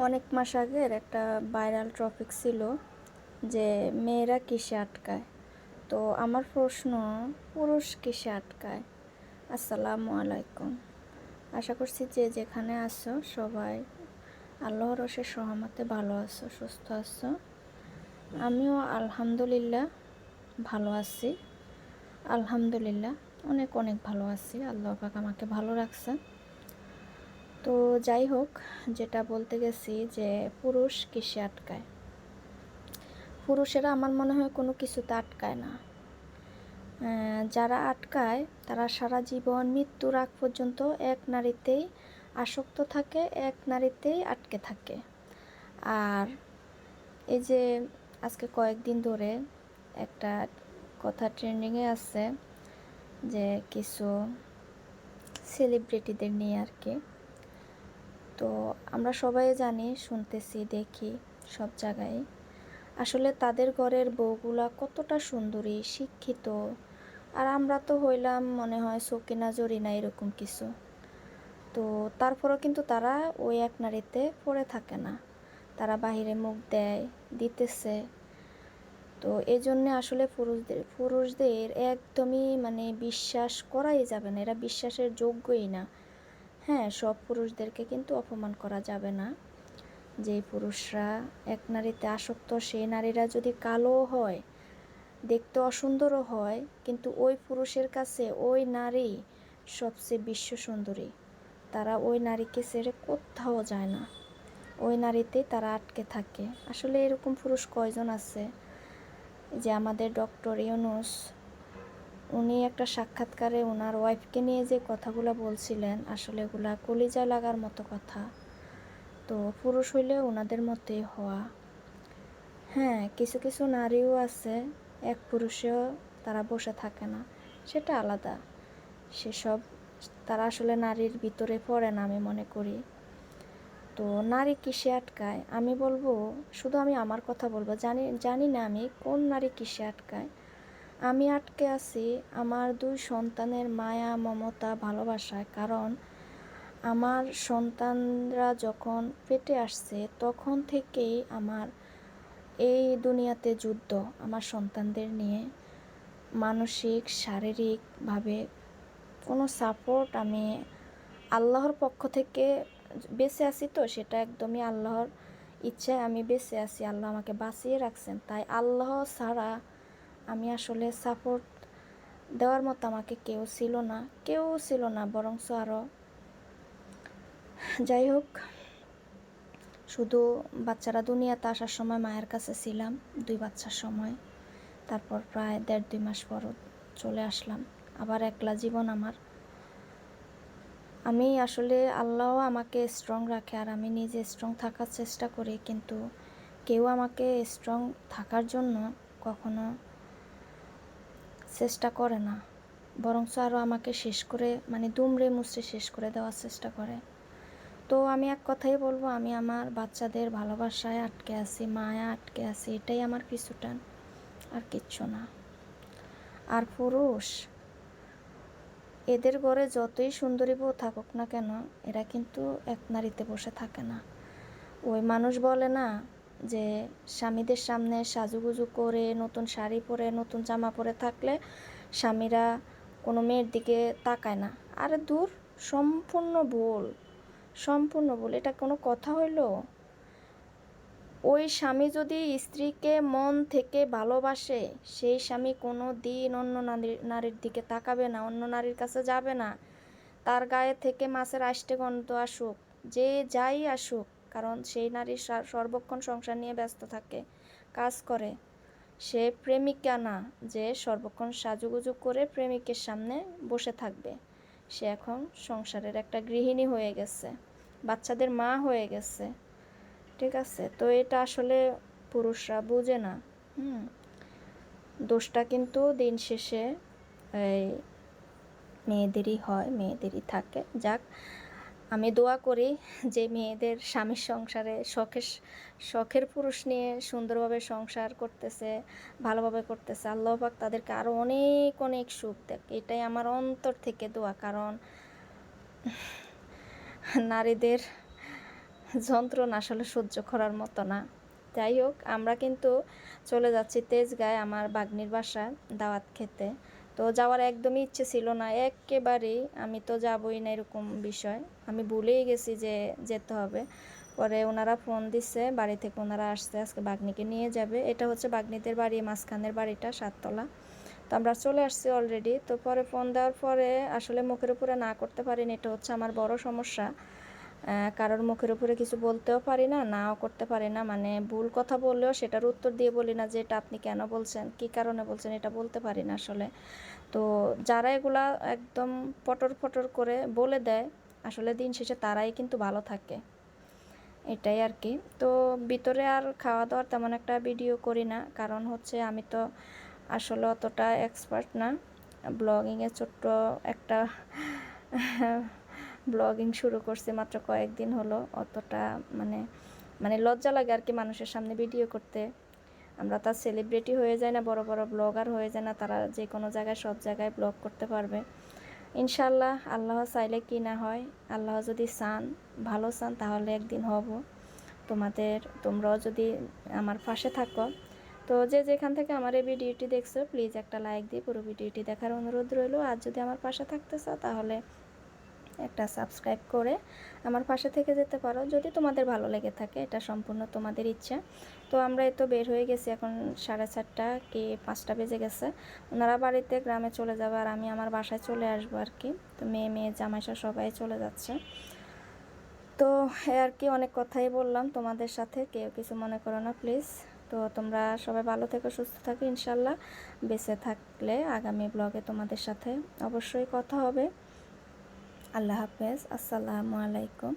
অনেক মাস আগের একটা ভাইরাল টপিক ছিল যে মেয়েরা কিসে আটকায়। তো আমার প্রশ্ন, পুরুষ কিসে আটকায়? আসসালামু আলাইকুম। আশা করছি যে যেখানে আছো সবাই আল্লাহর অশেষ রহমতে ভালো আছো, সুস্থ আছো। আমিও আলহামদুলিল্লাহ ভালো আছি। আলহামদুলিল্লাহ অনেক অনেক ভালো আছি, আল্লাহ পাক আমাকে ভালো রাখছে। তো যাই হোক, যেটা বলতে গেছি যে পুরুষ কিসে আটকায়। পুরুষেরা আমার মনে হয় কোনো কিছুতে আটকায় না। যারা আটকায় তারা সারা জীবন মৃত্যুর আগ পর্যন্ত এক নারীতেই আসক্ত থাকে, এক নারীতেই আটকে থাকে। আর এই যে আজকে কয়েকদিন ধরে একটা কথা ট্রেন্ডিংয়ে আছে যে কিছু সেলিব্রিটিদের নিয়ে আর কি। তো আমরা সবাই জানি, শুনতেছি, দেখি সব জায়গায় আসলে তাদের ঘরের বউগুলা কতটা সুন্দরী, শিক্ষিত, আর আমরা তো হইলাম মনে হয় সকিনা জরিনা এরকম কিছু। তো তারপরেও কিন্তু তারা ওই এক নারীতে পড়ে থাকে না, তারা বাহিরে মুখ দেয়, দিতেছে। তো এই জন্যে আসলে পুরুষদের একদমই মানে বিশ্বাস করাই যাবে না, এরা বিশ্বাসের যোগ্যই না। হ্যাঁ, সব পুরুষদেরকে কিন্তু অপমান করা যাবে না। যে পুরুষরা এক নারীতে আসক্ত, সেই নারীরা যদি কালো হয়, দেখতে অসুন্দরও হয়, কিন্তু ওই পুরুষের কাছে ওই নারী সবচেয়ে বিশ্ব সুন্দরী। তারা ওই নারীকে ছেড়ে কোথাও যায় না, ওই নারীতেই তারা আটকে থাকে। আসলে এরকম পুরুষ কয়জন আছে? যে আমাদের ডক্টর ইউনূস, উনি একটা সাক্ষাৎকারে ওনার ওয়াইফকে নিয়ে যে কথাগুলো বলছিলেন, আসলে এগুলা কলিজায় লাগার মতো কথা। তো পুরুষ হইলে ওনাদের মতোই হওয়া। হ্যাঁ, কিছু কিছু নারীও আছে এক পুরুষেও তারা বসে থাকে না, সেটা আলাদা। সেসব তারা আসলে নারীর ভিতরে পড়ে না আমি মনে করি। তো নারী কিসে আটকায় আমি বলবো, শুধু আমি আমার কথা বলবো, জানি না আমি কোন নারী কিসে আটকায়। আমি আটকে আছি আমার 2 সন্তানের মায়া, মমতা, ভালোবাসায়। কারণ আমার সন্তানরা যখন পেটে আসছে তখন থেকেই আমার এই দুনিয়াতে যুদ্ধ আমার সন্তানদের নিয়ে। মানসিক, শারীরিকভাবে কোনো সাপোর্ট আমি আল্লাহর পক্ষ থেকে বেঁচে আছি, তো সেটা একদমই আল্লাহর ইচ্ছায় আমি বেঁচে আছি, আল্লাহ আমাকে বাঁচিয়ে রাখছেন। তাই আল্লাহ ছাড়া আমি আসলে সাপোর্ট দেওয়ার মতো আমাকে কেউ ছিল না বরঞ্চ আরও। যাই হোক, শুধু বাচ্চারা দুনিয়াতে আসার সময় মায়ের কাছে ছিলাম 2 বাচ্চার সময়, তারপর প্রায় 1.5-2 মাস পরও চলে আসলাম। আবার একলা জীবন আমার। আমি আসলে আল্লাহ আমাকে স্ট্রং রাখে আর আমি নিজে স্ট্রং থাকার চেষ্টা করি, কিন্তু কেউ আমাকে স্ট্রং থাকার জন্য কখনো চেষ্টা করে না, বরঞ্চ আরও আমাকে শেষ করে, মানে দুমড়ে মুচড়ে শেষ করে দেওয়ার চেষ্টা করে। তো আমি এক কথাই বলবো, আমি আমার বাচ্চাদের ভালোবাসায় আটকে আছি, মায়া আটকে আছি, এটাই আমার পিছুটান, আর কিচ্ছু না। আর পুরুষ, এদের ঘরে যতই সুন্দরী বউ থাকুক না কেন, এরা কিন্তু এক নারীতে বসে থাকে না। ওই মানুষ বলে না যে স্বামীদের সামনে সাজুগুজু করে, নতুন শাড়ি পরে, নতুন জামা পরে থাকলে স্বামীরা কোনো মেয়ের দিকে তাকায় না। আরে দূর, সম্পূর্ণ ভুল, সম্পূর্ণ ভুল। এটা কোনো কথা হইল? ওই স্বামী যদি স্ত্রীকে মন থেকে ভালোবাসে, সেই স্বামী কোনো দিন অন্য নারীর দিকে তাকাবে না, অন্য নারীর কাছে যাবে না। তার গায়ে থেকে মাছের আষ্টে গন্ধ আসুক, যে যাই আসুক, কারণ সেই নারী সর্বক্ষণ সংসার নিয়ে ব্যস্ত থাকে, কাজ করে। সে প্রেমিকা না যে সর্বক্ষণ সাজুগুজু করে প্রেমিকের সামনে বসে থাকবে। সে এখন সংসারের একটা গৃহিণী হয়ে গেছে, বাচ্চাদের মা হয়ে গেছে। ঠিক আছে? তো এটা আসলে পুরুষরা বুঝে না। দোষটা কিন্তু দিন শেষে এই মেয়েদেরই হয়, মেয়েদেরই থাকে। যাক, আমি দোয়া করি যে মেয়েদের স্বামীর সংসারে শখের পুরুষ নিয়ে সুন্দরভাবে সংসার করতেছে, ভালোভাবে করতেছে, আল্লাহ পাক তাদেরকে আরও অনেক অনেক সুখ দেখ, এটাই আমার অন্তর থেকে দোয়া। কারণ নারীদের যন্ত্রণা আসলে সহ্য করার মতো না। যাই হোক, আমরা কিন্তু চলে যাচ্ছি তেজগাঁয় আমার বাগনির বাসায় দাওয়াত খেতে। তো যাওয়ার একদমই ইচ্ছে ছিল না একেবারেই, আমি তো যাবই না এরকম বিষয়, আমি ভুলেই গেছি যে যেতে হবে। পরে ওনারা ফোন দিচ্ছে বাড়ি থেকে, ওনারা আসছে আজকে বাগনিকে নিয়ে যাবে। এটা হচ্ছে বাগনিদের বাড়ি, মাঝখানের বাড়িটা 7 তলা। তো আমরা চলে আসছি অলরেডি। তো পরে ফোন দেওয়ার পরে আসলে মুখের উপরে না করতে পারিনি, এটা হচ্ছে আমার বড় সমস্যা। কারোর মুখের উপরে কিছু বলতেও পারি না, নাও করতে পারি না, মানে ভুল কথা বললেও সেটার উত্তর দিয়ে বলি না যে এটা আপনি কেন বলছেন, কী কারণে বলছেন, এটা বলতে পারি না আসলে। তো যারা এগুলা একদম পটর পটর করে বলে দেয়, আসলে দিন শেষে তারাই কিন্তু ভালো থাকে, এটাই আর কি। তো ভিতরে আর খাওয়া দাওয়ার তেমন একটা ভিডিও করি না, কারণ হচ্ছে আমি তো আসলে অতটা এক্সপার্ট না ব্লগিংয়ে। ছোট্ট একটা ব্লগিং শুরু করছি মাত্র কয়েকদিন হলো, অতটা মানে মানে লজ্জা লাগে আর কি মানুষের সামনে ভিডিও করতে। আমরা তার সেলিব্রিটি হয়ে যায় না, বড় বড় ব্লগার হয়ে যায় না, তারা যে কোনো জায়গায় সব জায়গায় ব্লগ করতে পারবে। ইনশাল্লাহ আল্লাহ চাইলে কি না হয়, আল্লাহ যদি চান, ভালো চান, তাহলে একদিন হব। তোমরাও যদি আমার পাশে থাকো, তো যে যেখান থেকে আমার এই ভিডিওটি দেখছো প্লিজ একটা লাইক দিয়ে পুরো ভিডিওটি দেখার অনুরোধ রইল। আর যদি আমার পাশে থাকতে চাও তাহলে একটা সাবস্ক্রাইব করে আমার পাশে থেকে যেতে পারো, যদি তোমাদের ভালো লেগে থাকে, এটা সম্পূর্ণ তোমাদের ইচ্ছা। তো আমরা এই তো বের হয়ে গেছি, এখন 4:30 কি 5টা বেজে গেছে। ওনারা বাড়িতে গ্রামে চলে যাবে আর আমি আমার বাসায় চলে আসবো আর কি। তো মেয়ে জামাইসা সবাই চলে যাচ্ছে। তো আর কি, অনেক কথাই বললাম তোমাদের সাথে, কেউ কিছু মনে করো না প্লিজ। তো তোমরা সবাই ভালো থেকো, সুস্থ থাকো, ইনশাল্লাহ বেঁচে থাকলে আগামী ব্লগে তোমাদের সাথে অবশ্যই কথা হবে। আল্লাহ হাফেজ, আসসালামু আলাইকুম।